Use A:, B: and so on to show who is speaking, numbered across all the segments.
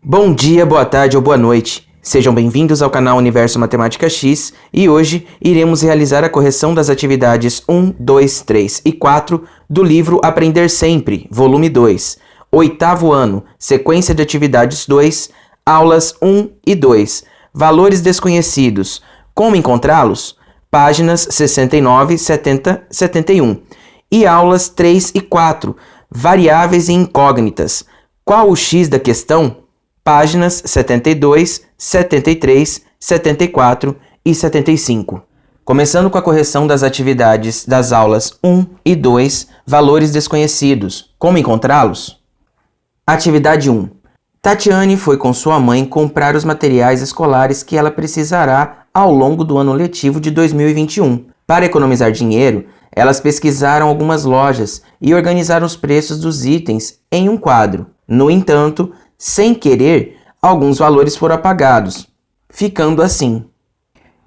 A: Bom dia, boa tarde ou boa noite. Sejam bem-vindos ao canal Universo Matemática X e hoje iremos realizar a correção das atividades 1, 2, 3 e 4 do livro Aprender Sempre, volume 2, oitavo ano, sequência de atividades 2, aulas 1 e 2, valores desconhecidos, como encontrá-los? Páginas 69, 70, 71 e aulas 3 e 4, variáveis e incógnitas. Qual o x da questão? Páginas 72, 73, 74 e 75. Começando com a correção das atividades das aulas 1 e 2, valores desconhecidos. Como encontrá-los? Atividade 1. Tatiane foi com sua mãe comprar os materiais escolares que ela precisará ao longo do ano letivo de 2021. Para economizar dinheiro, elas pesquisaram algumas lojas e organizaram os preços dos itens em um quadro. No entanto, sem querer, alguns valores foram apagados, ficando assim.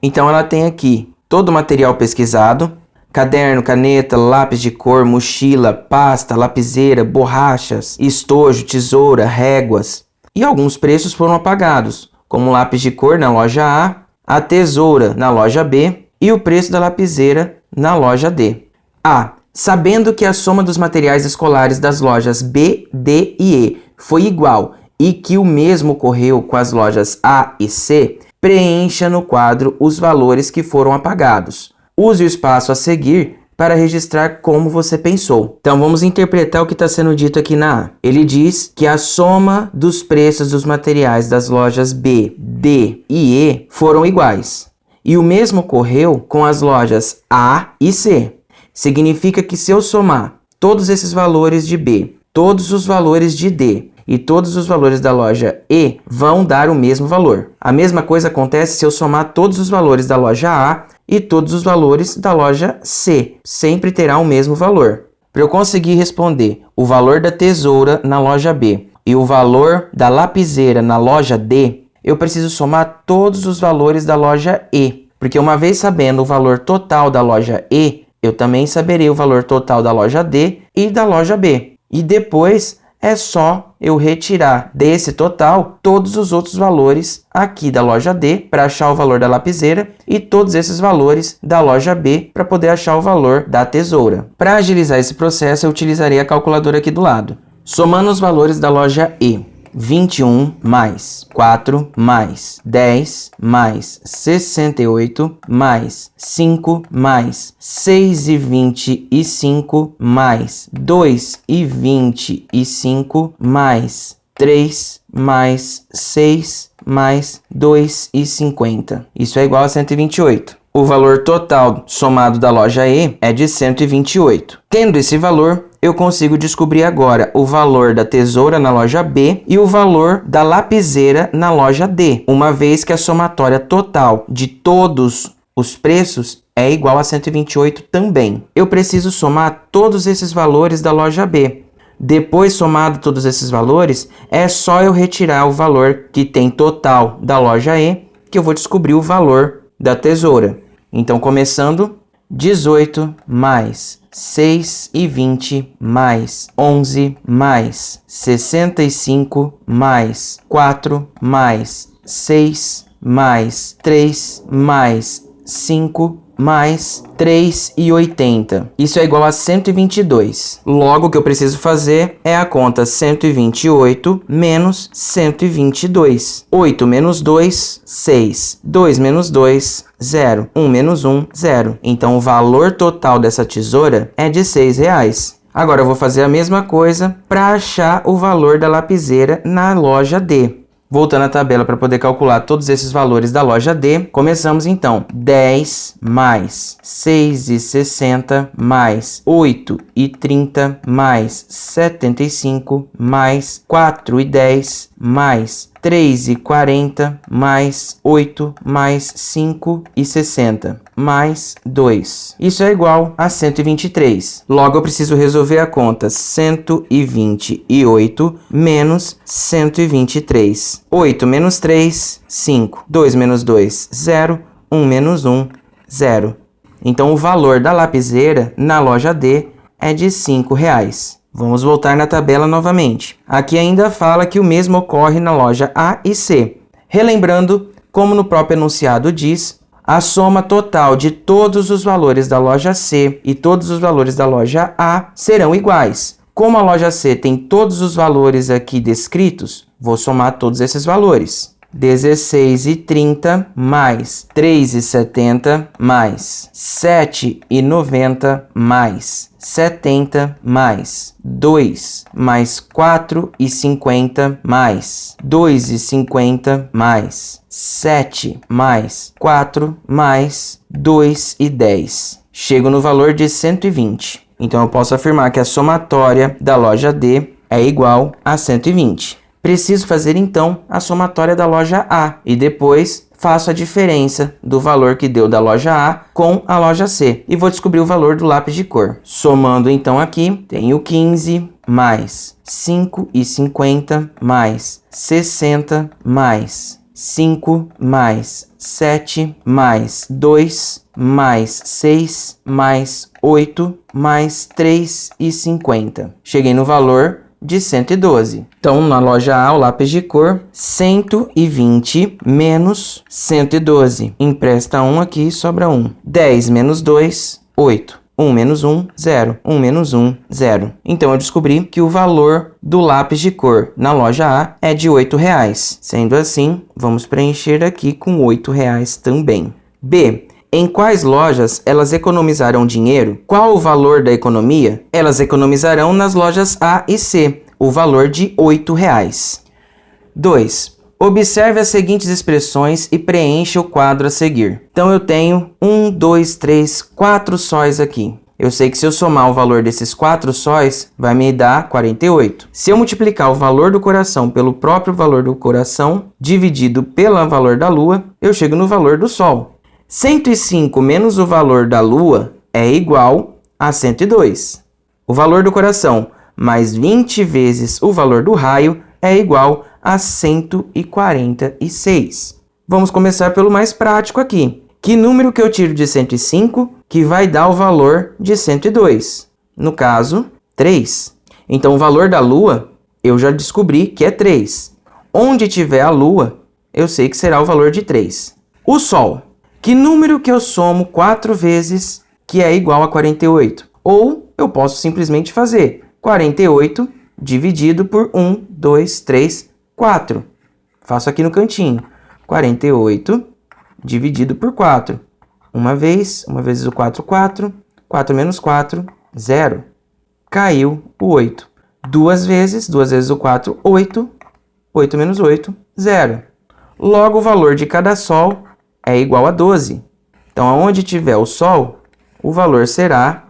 A: Então ela tem aqui todo o material pesquisado, caderno, caneta, lápis de cor, mochila, pasta, lapiseira, borrachas, estojo, tesoura, réguas. E alguns preços foram apagados, como o lápis de cor na loja A tesoura na loja B e o preço da lapiseira na loja D. A. Sabendo que a soma dos materiais escolares das lojas B, D e E foi igual e que o mesmo ocorreu com as lojas A e C, preencha no quadro os valores que foram apagados. Use o espaço a seguir para registrar como você pensou. Então vamos interpretar o que está sendo dito aqui na A. Ele diz que a soma dos preços dos materiais das lojas B, D e E foram iguais. E o mesmo ocorreu com as lojas A e C. Significa que se eu somar todos esses valores de B, todos os valores de D e todos os valores da loja E vão dar o mesmo valor. A mesma coisa acontece se eu somar todos os valores da loja A e todos os valores da loja C. Sempre terá o mesmo valor. Para eu conseguir responder o valor da tesoura na loja B e o valor da lapiseira na loja D, eu preciso somar todos os valores da loja E. Porque uma vez sabendo o valor total da loja E, eu também saberei o valor total da loja D e da loja B. E depois é só eu retirar desse total todos os outros valores aqui da loja D para achar o valor da lapiseira e todos esses valores da loja B para poder achar o valor da tesoura. Para agilizar esse processo, eu utilizarei a calculadora aqui do lado. Somando os valores da loja E, 21 mais 4 mais 10 mais 68 mais 5 mais 6 e 25 mais 2 e 25 mais 3 mais 6 mais 2 e 50. Isso é igual a 128. O valor total somado da loja E é de 128. Tendo esse valor, eu consigo descobrir agora o valor da tesoura na loja B e o valor da lapiseira na loja D, uma vez que a somatória total de todos os preços é igual a 128 também. Eu preciso somar todos esses valores da loja B. Depois, somado todos esses valores, é só eu retirar o valor que tem total da loja E, que eu vou descobrir o valor da tesoura. Então, começando, 18 mais 6 e 20 mais 11 mais 65 mais 4 mais 6 mais 3 mais 5 mais 3 e 80. Isso é igual a 122. Logo, o que eu preciso fazer é a conta 128 menos 122. 8 menos 2, 6. 2 menos 2, 0. 1 menos 1, 0. Então, o valor total dessa tesoura é de R$6. Agora, eu vou fazer a mesma coisa para achar o valor da lapiseira na loja D. Voltando à tabela para poder calcular todos esses valores da loja D, começamos então. 10 mais 6,60 mais 8,30 mais 75 mais 4,10 mais 3,40 mais 8 mais 5,60 mais 2. Isso é igual a 123. Logo, eu preciso resolver a conta 128 menos 123. 8 menos 3, 5. 2 menos 2, 0. 1 menos 1, 0. Então, o valor da lapiseira na loja D é de R$5. Vamos voltar na tabela novamente. Aqui ainda fala que o mesmo ocorre na loja A e C. Relembrando, como no próprio enunciado diz, a soma total de todos os valores da loja C e todos os valores da loja A serão iguais. Como a loja C tem todos os valores aqui descritos, vou somar todos esses valores. 16,30 mais 3,70 mais 7,90 mais 70 mais 2 mais 4,50 mais 2,50 mais 7 mais 4 mais 2,10. Chego no valor de 120. Então eu posso afirmar que a somatória da loja D é igual a 120. Preciso fazer então a somatória da loja A e depois faço a diferença do valor que deu da loja A com a loja C e vou descobrir o valor do lápis de cor. Somando então aqui, tenho 15 mais 5,50 mais 60 mais 5 mais 7 mais 2 mais 6 mais 8 mais 3,50. Cheguei no valor de 112. Então, na loja A, o lápis de cor, 120 menos 112. Empresta 1 aqui, sobra 1. 10 menos 2, 8. 1 menos 1, 0. 1 menos 1, 0. Então, eu descobri que o valor do lápis de cor na loja A é de R$ 8,00. Sendo assim, vamos preencher aqui com R$ 8,00 também. B. Em quais lojas elas economizarão dinheiro? Qual o valor da economia? Elas economizarão nas lojas A e C, o valor de R$ 8,00. 2. Observe as seguintes expressões e preencha o quadro a seguir. Então, eu tenho 1, 2, 3, 4 sóis aqui. Eu sei que se eu somar o valor desses 4 sóis, vai me dar 48. Se eu multiplicar o valor do coração pelo próprio valor do coração, dividido pelo valor da lua, eu chego no valor do sol. 105 menos o valor da lua é igual a 102. O valor do coração mais 20 vezes o valor do raio é igual a 146. Vamos começar pelo mais prático aqui. Que número que eu tiro de 105 que vai dar o valor de 102? No caso, 3. Então, o valor da lua eu já descobri que é 3. Onde tiver a lua, eu sei que será o valor de 3. O sol. Que número que eu somo 4 vezes que é igual a 48? Ou eu posso simplesmente fazer 48 dividido por 1, 2, 3, 4. Faço aqui no cantinho. 48 dividido por 4. Uma vezes o 4, 4. 4 menos 4, 0. Caiu o 8. Duas vezes o 4, 8. 8 menos 8, 0. Logo, o valor de cada sol é igual a 12. Então, aonde tiver o sol, o valor será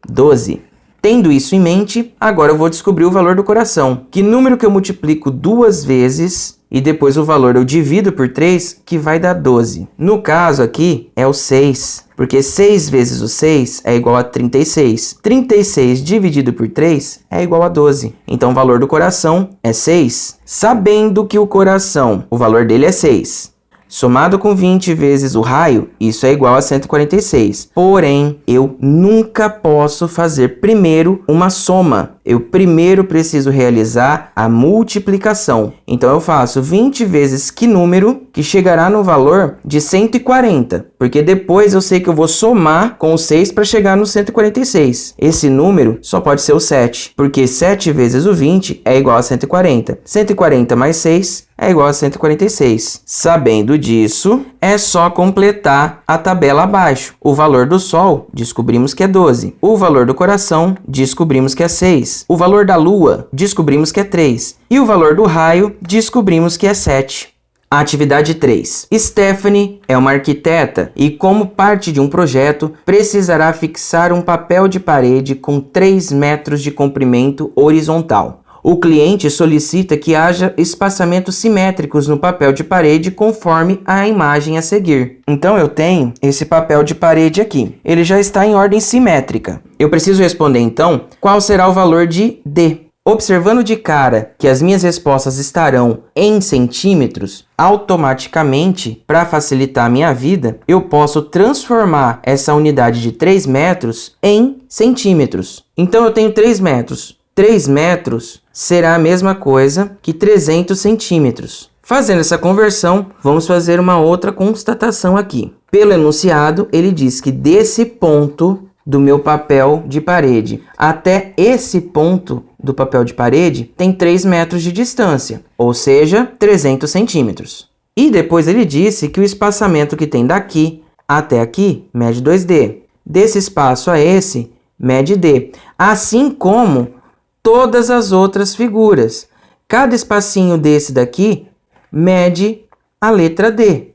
A: 12. Tendo isso em mente, agora eu vou descobrir o valor do coração. Que número que eu multiplico 2 vezes e depois o valor eu divido por 3, que vai dar 12. No caso aqui, é o 6, porque 6 vezes o 6 é igual a 36. 36 dividido por 3 é igual a 12. Então, o valor do coração é 6. Sabendo que o coração, o valor dele é 6. Somado com 20 vezes o raio, isso é igual a 146. Porém, eu nunca posso fazer primeiro uma soma. Eu primeiro preciso realizar a multiplicação. Então, eu faço 20 vezes que número, que chegará no valor de 140. Porque depois eu sei que eu vou somar com o 6 para chegar no 146. Esse número só pode ser o 7. Porque 7 vezes o 20 é igual a 140. 140 mais 6 é igual a 146. Sabendo disso, é só completar a tabela abaixo. O valor do sol, descobrimos que é 12. O valor do coração, descobrimos que é 6. O valor da lua, descobrimos que é 3. E o valor do raio, descobrimos que é 7. Atividade 3. Stephanie é uma arquiteta e, como parte de um projeto, precisará fixar um papel de parede com 3 metros de comprimento horizontal. O cliente solicita que haja espaçamentos simétricos no papel de parede conforme a imagem a seguir. Então, eu tenho esse papel de parede aqui. Ele já está em ordem simétrica. Eu preciso responder, então, qual será o valor de D. Observando de cara que as minhas respostas estarão em centímetros, automaticamente, para facilitar a minha vida, eu posso transformar essa unidade de 3 metros em centímetros. Então, eu tenho 3 metros. 3 metros será a mesma coisa que 300 centímetros. Fazendo essa conversão, vamos fazer uma outra constatação aqui. Pelo enunciado, ele diz que desse ponto do meu papel de parede até esse ponto do papel de parede tem 3 metros de distância, ou seja, 300 centímetros. E depois ele disse que o espaçamento que tem daqui até aqui mede 2D. Desse espaço a esse, mede D. Assim como todas as outras figuras. Cada espacinho desse daqui mede a letra D.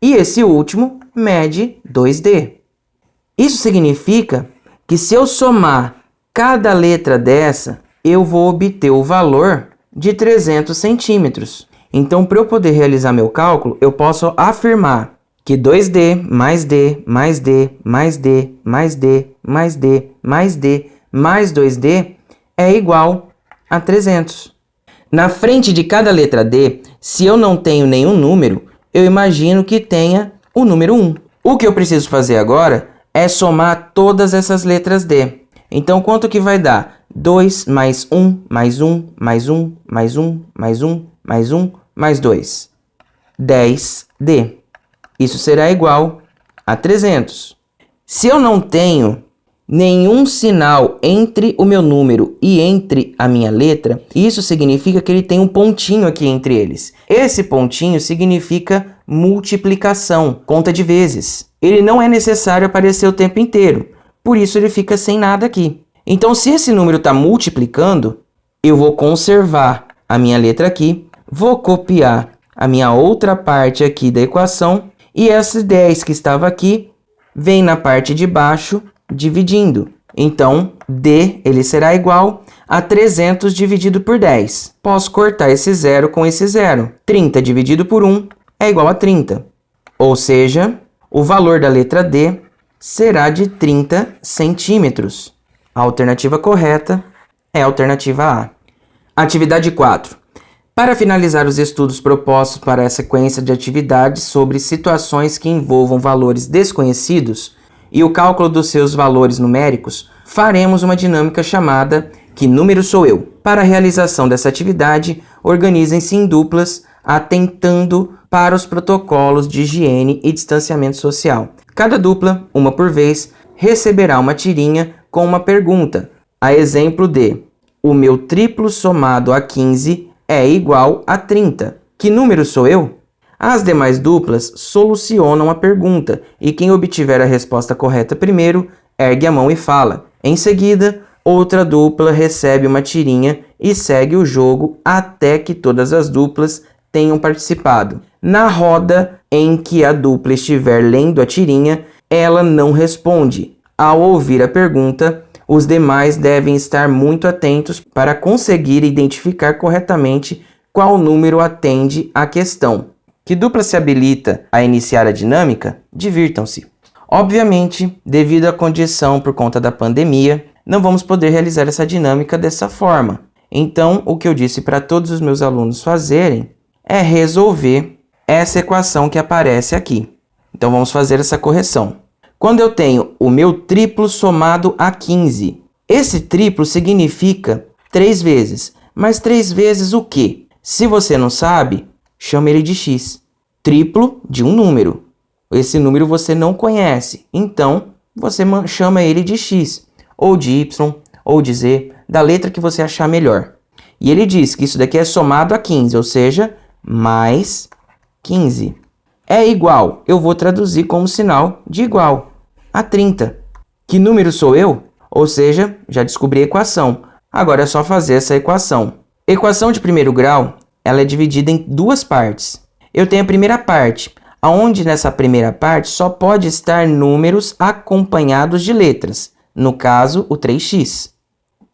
A: E esse último mede 2D. Isso significa que se eu somar cada letra dessa, eu vou obter o valor de 300 centímetros. Então, para eu poder realizar meu cálculo, eu posso afirmar que 2D mais D mais D mais D mais D mais D mais D mais 2D é igual a 300. Na frente de cada letra D, se eu não tenho nenhum número, eu imagino que tenha o número 1. O que eu preciso fazer agora é somar todas essas letras D. Então, quanto que vai dar? 2 mais 1, mais 1, mais 1, mais 1, mais 1, mais 1, mais 2. 10D. Isso será igual a 300. Se eu não tenho nenhum sinal entre o meu número e entre a minha letra, isso significa que ele tem um pontinho aqui entre eles. Esse pontinho significa multiplicação, conta de vezes. Ele não é necessário aparecer o tempo inteiro, por isso ele fica sem nada aqui. Então, se esse número está multiplicando, eu vou conservar a minha letra aqui, vou copiar a minha outra parte aqui da equação, e esse 10 que estava aqui vem na parte de baixo dividindo. Então, D ele será igual a 300 dividido por 10. Posso cortar esse zero com esse zero. 30 dividido por 1 é igual a 30. Ou seja, o valor da letra D será de 30 centímetros. A alternativa correta é a alternativa A. Atividade 4. Para finalizar os estudos propostos para a sequência de atividades sobre situações que envolvam valores desconhecidos e o cálculo dos seus valores numéricos, faremos uma dinâmica chamada Que Número Sou Eu? Para a realização dessa atividade, organizem-se em duplas, atentando para os protocolos de higiene e distanciamento social. Cada dupla, uma por vez, receberá uma tirinha com uma pergunta, a exemplo de: o meu triplo somado a 15 é igual a 30. Que número sou eu? As demais duplas solucionam a pergunta e quem obtiver a resposta correta primeiro ergue a mão e fala. Em seguida, outra dupla recebe uma tirinha e segue o jogo até que todas as duplas tenham participado. Na roda em que a dupla estiver lendo a tirinha, ela não responde. Ao ouvir a pergunta, os demais devem estar muito atentos para conseguir identificar corretamente qual número atende à questão. Que dupla se habilita a iniciar a dinâmica? Divirtam-se. Obviamente, devido à condição por conta da pandemia, não vamos poder realizar essa dinâmica dessa forma. Então, o que eu disse para todos os meus alunos fazerem é resolver essa equação que aparece aqui. Então, vamos fazer essa correção. Quando eu tenho o meu triplo somado a 15, esse triplo significa 3 vezes. Mas 3 vezes o quê? Se você não sabe, chama ele de x. Triplo de um número. Esse número você não conhece, então você chama ele de x, ou de y, ou de z, da letra que você achar melhor. E ele diz que isso daqui é somado a 15, ou seja, mais 15. É igual, eu vou traduzir como sinal de igual, a 30. Que número sou eu? Ou seja, já descobri a equação. Agora é só fazer essa equação. Equação de primeiro grau, ela é dividida em duas partes. Eu tenho a primeira parte, onde nessa primeira parte só pode estar números acompanhados de letras, no caso, o 3x.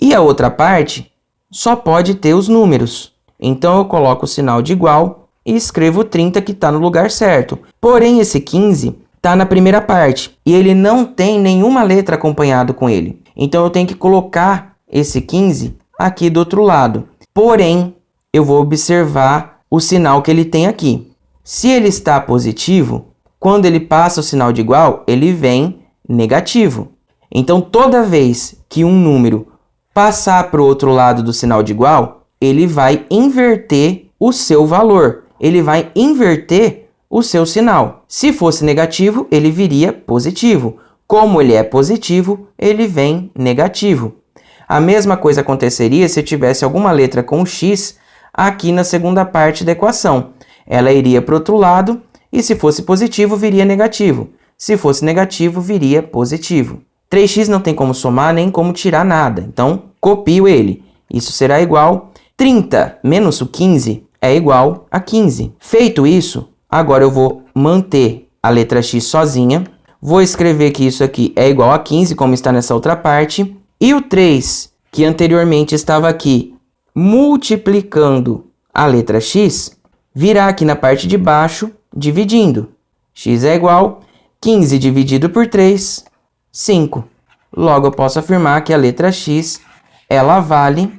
A: E a outra parte só pode ter os números. Então eu coloco o sinal de igual e escrevo 30 que está no lugar certo. Porém, esse 15 está na primeira parte e ele não tem nenhuma letra acompanhado com ele. Então eu tenho que colocar esse 15 aqui do outro lado. Porém, eu vou observar o sinal que ele tem aqui. Se ele está positivo, quando ele passa o sinal de igual, ele vem negativo. Então, toda vez que um número passar para o outro lado do sinal de igual, ele vai inverter o seu valor. Ele vai inverter o seu sinal. Se fosse negativo, ele viria positivo. Como ele é positivo, ele vem negativo. A mesma coisa aconteceria se eu tivesse alguma letra com x aqui na segunda parte da equação. Ela iria para o outro lado e se fosse positivo, viria negativo. Se fosse negativo, viria positivo. 3x não tem como somar nem como tirar nada, então copio ele. Isso será igual 30 menos o 15 é igual a 15. Feito isso, agora eu vou manter a letra x sozinha. Vou escrever que isso aqui é igual a 15, como está nessa outra parte. E o 3, que anteriormente estava aqui multiplicando a letra x, virá aqui na parte de baixo, dividindo. X é igual a 15 dividido por 3, 5. Logo, eu posso afirmar que a letra x, ela vale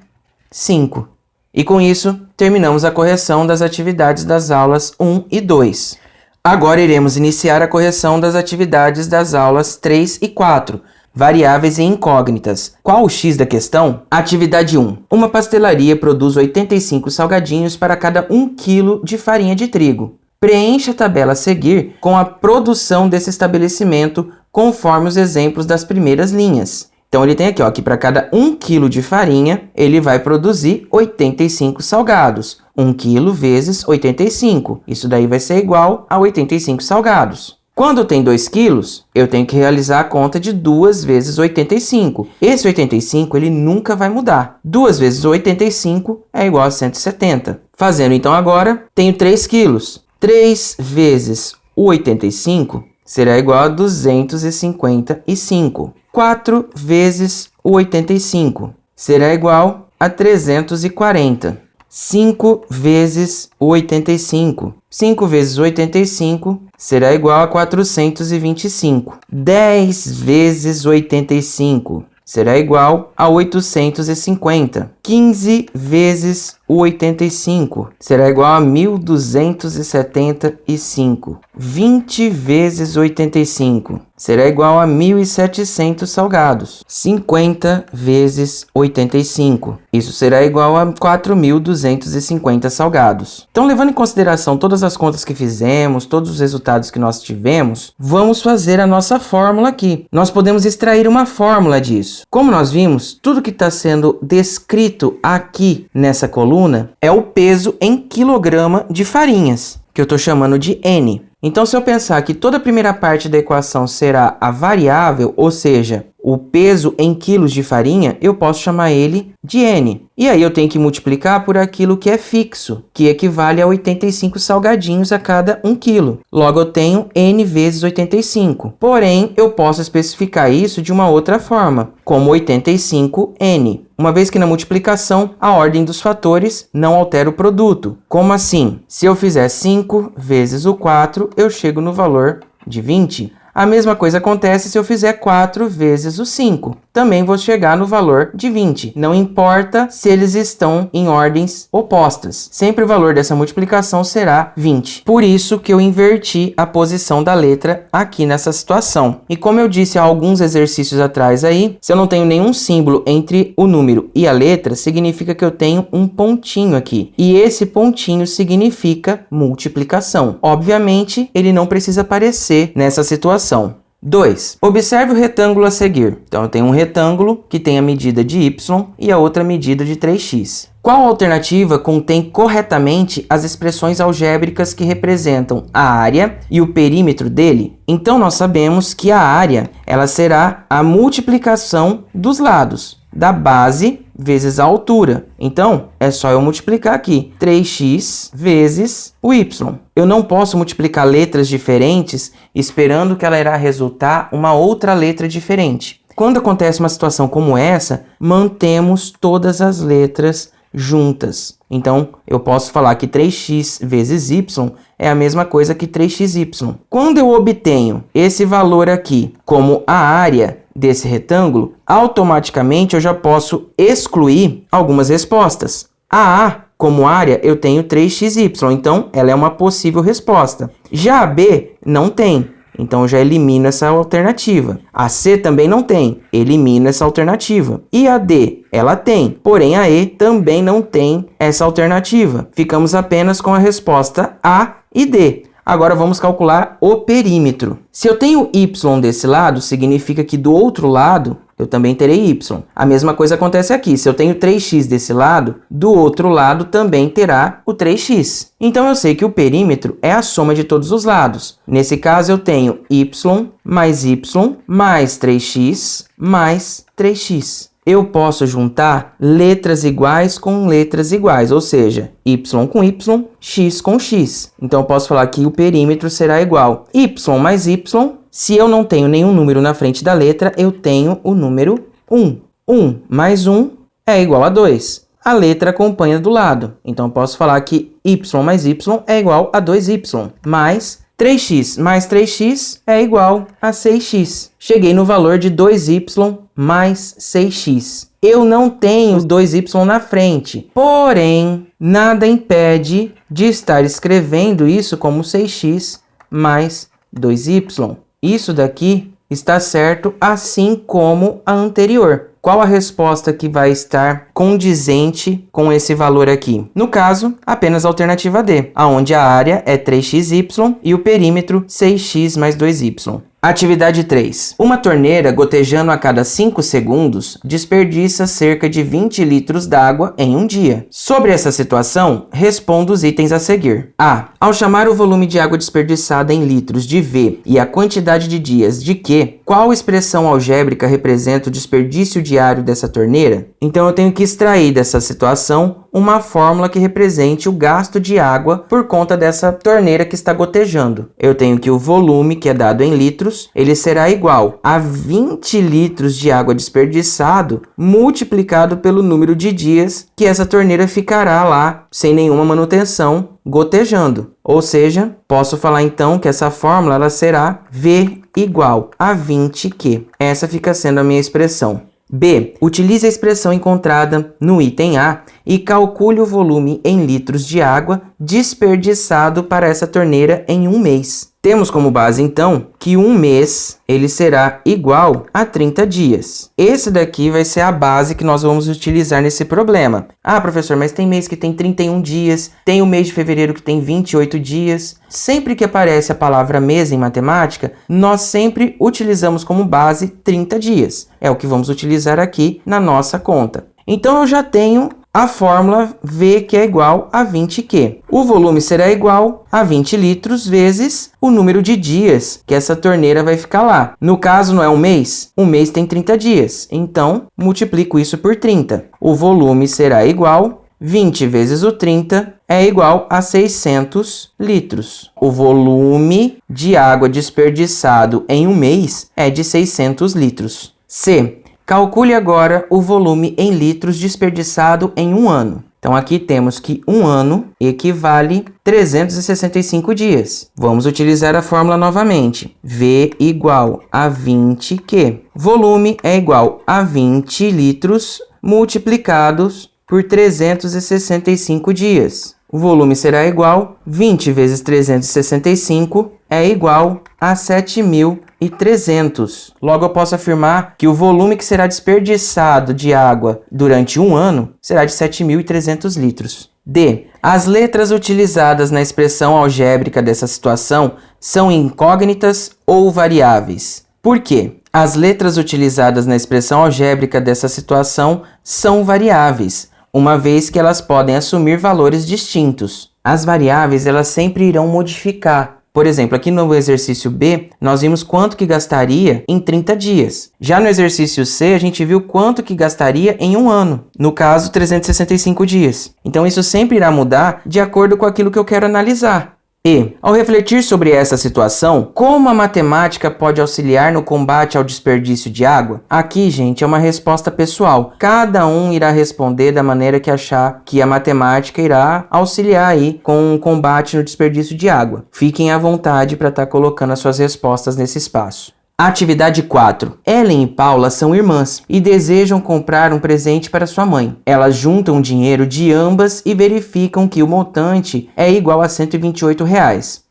A: 5. E com isso, terminamos a correção das atividades das aulas 1 e 2. Agora iremos iniciar a correção das atividades das aulas 3 e 4, variáveis e incógnitas. Qual o x da questão? Atividade 1. Uma pastelaria produz 85 salgadinhos para cada 1 kg de farinha de trigo. Preencha a tabela a seguir com a produção desse estabelecimento conforme os exemplos das primeiras linhas. Então, ele tem aqui, ó, que para cada 1 kg de farinha, ele vai produzir 85 salgados. 1 kg vezes 85. Isso daí vai ser igual a 85 salgados. Quando tem 2 quilos, eu tenho que realizar a conta de 2 vezes 85. Esse 85, ele nunca vai mudar. 2 vezes 85 é igual a 170. Fazendo, então, agora, tenho 3 quilos. 3 vezes o 85 será igual a 255. 4 vezes o 85 será igual a 340. 5 vezes o 85. 5 vezes o 85 será igual a 425. 10 vezes 85 será igual a 850. 15 vezes o 85 será igual a 1275. 20 vezes 85 será igual a 1.700 salgados. 50 vezes 85. Isso será igual a 4.250 salgados. Então, levando em consideração todas as contas que fizemos, todos os resultados que nós tivemos, vamos fazer a nossa fórmula aqui. Nós podemos extrair uma fórmula disso. Como nós vimos, tudo que está sendo descrito aqui nessa coluna é o peso em quilograma de farinhas, que eu estou chamando de N. Então, se eu pensar que toda a primeira parte da equação será a variável, ou seja, o peso em quilos de farinha, eu posso chamar ele de N. E aí eu tenho que multiplicar por aquilo que é fixo, que equivale a 85 salgadinhos a cada 1 quilo. Logo, eu tenho N vezes 85. Porém, eu posso especificar isso de uma outra forma, como 85N. Uma vez que na multiplicação, a ordem dos fatores não altera o produto. Como assim? Se eu fizer 5 vezes o 4, eu chego no valor de 20. A mesma coisa acontece se eu fizer 4 vezes o 5. Também vou chegar no valor de 20. Não importa se eles estão em ordens opostas. Sempre o valor dessa multiplicação será 20. Por isso que eu inverti a posição da letra aqui nessa situação. E como eu disse há alguns exercícios atrás aí, se eu não tenho nenhum símbolo entre o número e a letra, significa que eu tenho um pontinho aqui. E esse pontinho significa multiplicação. Obviamente, ele não precisa aparecer nessa situação. 2. Observe o retângulo a seguir. Então, eu tenho um retângulo que tem a medida de y e a outra medida de 3x. Qual alternativa contém corretamente as expressões algébricas que representam a área e o perímetro dele? Então, nós sabemos que a área ela será a multiplicação dos lados, da base vezes a altura. Então, é só eu multiplicar aqui 3x vezes o y. Eu não posso multiplicar letras diferentes esperando que ela irá resultar uma outra letra diferente. Quando acontece uma situação como essa, mantemos todas as letras juntas. Então, eu posso falar que 3x vezes y é a mesma coisa que 3xy. Quando eu obtenho esse valor aqui como a área desse retângulo, automaticamente eu já posso excluir algumas respostas. A A, como área, eu tenho 3xy, então ela é uma possível resposta. Já a B não tem, então eu já elimino essa alternativa. A C também não tem, elimino essa alternativa. E a D, ela tem, porém a E também não tem essa alternativa. Ficamos apenas com a resposta A e D. Agora vamos calcular o perímetro. Se eu tenho y desse lado, significa que do outro lado eu também terei y. A mesma coisa acontece aqui. Se eu tenho 3x desse lado, do outro lado também terá o 3x. Então eu sei que o perímetro é a soma de todos os lados. Nesse caso eu tenho y mais 3x mais 3x. Eu posso juntar letras iguais com letras iguais, ou seja, y com y, x com x. Então, eu posso falar que o perímetro será igual y mais y. Se eu não tenho nenhum número na frente da letra, eu tenho o número 1. 1 mais 1 é igual a 2. A letra acompanha do lado. Então, eu posso falar que y mais y é igual a 2y, mais 3x mais 3x é igual a 6x. Cheguei no valor de 2y mais 6x. Eu não tenho 2y na frente, porém, nada impede de estar escrevendo isso como 6x mais 2y. Isso daqui está certo, assim como a anterior. Qual a resposta que vai estar condizente com esse valor aqui? No caso, apenas a alternativa D, onde a área é 3xy e o perímetro 6x mais 2y. Atividade 3. Uma torneira gotejando a cada 5 segundos desperdiça cerca de 20 litros d'água em um dia. Sobre essa situação, responda os itens a seguir. A. Ao chamar o volume de água desperdiçada em litros de V e a quantidade de dias de Q, qual expressão algébrica representa o desperdício diário dessa torneira? Então eu tenho que extrair dessa situação uma fórmula que represente o gasto de água por conta dessa torneira que está gotejando. Eu tenho que o volume, que é dado em litros, ele será igual a 20 litros de água desperdiçado multiplicado pelo número de dias que essa torneira ficará lá sem nenhuma manutenção gotejando. Ou seja, posso falar então que essa fórmula ela será V igual a 20Q. Essa fica sendo a minha expressão. B. Utilize a expressão encontrada no item A e calcule o volume em litros de água desperdiçado para essa torneira em um mês. Temos como base, então, que um mês ele será igual a 30 dias. Esse daqui vai ser a base que nós vamos utilizar nesse problema. Ah, professor, mas tem mês que tem 31 dias, tem o mês de fevereiro que tem 28 dias. Sempre que aparece a palavra mês em matemática, nós sempre utilizamos como base 30 dias. É o que vamos utilizar aqui na nossa conta. Então, eu já tenho a fórmula V, que é igual a 20Q. O volume será igual a 20 litros vezes o número de dias que essa torneira vai ficar lá. No caso, não é um mês? Um mês tem 30 dias. Então, multiplico isso por 30. O volume será igual 20 vezes o 30 é igual a 600 litros. O volume de água desperdiçado em um mês é de 600 litros. C. Calcule agora o volume em litros desperdiçado em um ano. Então, aqui temos que um ano equivale 365 dias. Vamos utilizar a fórmula novamente. V igual a 20Q. Volume é igual a 20 litros multiplicados por 365 dias. O volume será igual 20 vezes 365 é igual a 7.300. Logo, eu posso afirmar que o volume que será desperdiçado de água durante um ano será de 7.300 litros. D. As letras utilizadas na expressão algébrica dessa situação são incógnitas ou variáveis. Por quê? As letras utilizadas na expressão algébrica dessa situação são variáveis, uma vez que elas podem assumir valores distintos. As variáveis, elas sempre irão modificar. Por exemplo, aqui no exercício B, nós vimos quanto que gastaria em 30 dias. Já no exercício C, a gente viu quanto que gastaria em um ano. No caso, 365 dias. Então, isso sempre irá mudar de acordo com aquilo que eu quero analisar. E, ao refletir sobre essa situação, como a matemática pode auxiliar no combate ao desperdício de água? Aqui, gente, é uma resposta pessoal. Cada um irá responder da maneira que achar que a matemática irá auxiliar aí com o combate no desperdício de água. Fiquem à vontade para estar colocando as suas respostas nesse espaço. Atividade 4. Ellen e Paula são irmãs e desejam comprar um presente para sua mãe. Elas juntam dinheiro de ambas e verificam que o montante é igual a R$ 128.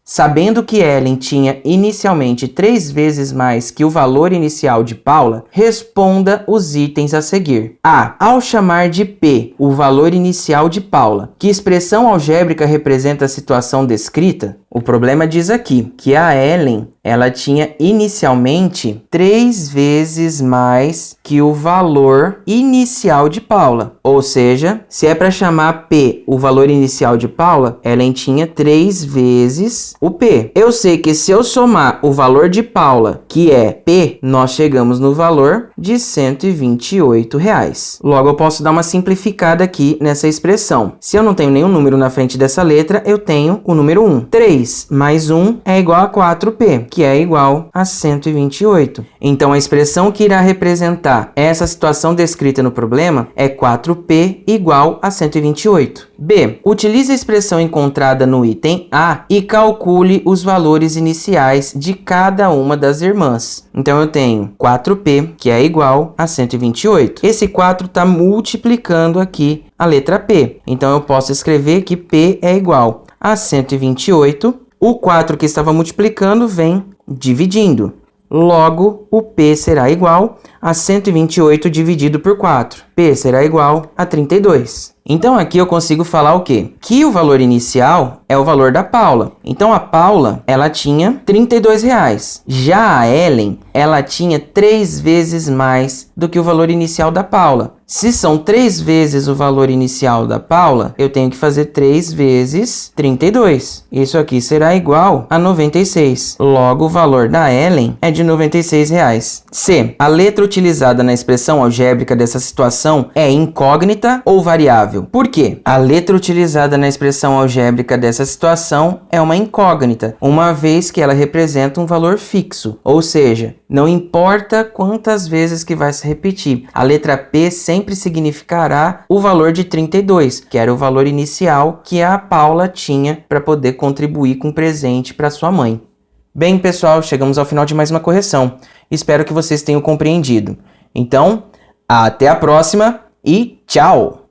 A: Sabendo que Ellen tinha inicialmente 3 vezes mais que o valor inicial de Paula, responda os itens a seguir. A. Ao chamar de P o valor inicial de Paula, que expressão algébrica representa a situação descrita? O problema diz aqui que a Ellen, ela tinha inicialmente 3 vezes mais que o valor inicial de Paula. Ou seja, se é para chamar P o valor inicial de Paula, Ellen tinha 3 vezes o P. Eu sei que se eu somar o valor de Paula, que é P, nós chegamos no valor de R$ 128. Logo, eu posso dar uma simplificada aqui nessa expressão. Se eu não tenho nenhum número na frente dessa letra, eu tenho o número 1. 3 mais 1 é igual a 4P, que é igual a 128. Então, a expressão que irá representar essa situação descrita no problema é 4P igual a 128. B. Utilize a expressão encontrada no item A e calcule os valores iniciais de cada uma das irmãs. Então, eu tenho 4P, que é igual a 128. Esse 4 está multiplicando aqui a letra P. Então, eu posso escrever que P é igual a 128. O 4 que estava multiplicando vem dividindo. Logo, o P será igual a 128 dividido por 4. P será igual a 32. Então, aqui eu consigo falar o quê? Que o valor inicial é o valor da Paula. Então, a Paula, ela tinha R$ 32. Já a Ellen, ela tinha 3 vezes mais do que o valor inicial da Paula. Se são 3 vezes o valor inicial da Paula, eu tenho que fazer 3 vezes 32. Isso aqui será igual a 96. Logo, o valor da Ellen é de R$ 96. C. A letra utilizada na expressão algébrica dessa situação é incógnita ou variável? Por quê? A letra utilizada na expressão algébrica dessa situação é uma incógnita, uma vez que ela representa um valor fixo. Ou seja, não importa quantas vezes que vai se repetir, a letra P sempre significará o valor de 32, que era o valor inicial que a Paula tinha para poder contribuir com presente para sua mãe. Bem, pessoal, chegamos ao final de mais uma correção. Espero que vocês tenham compreendido. Então, até a próxima e tchau!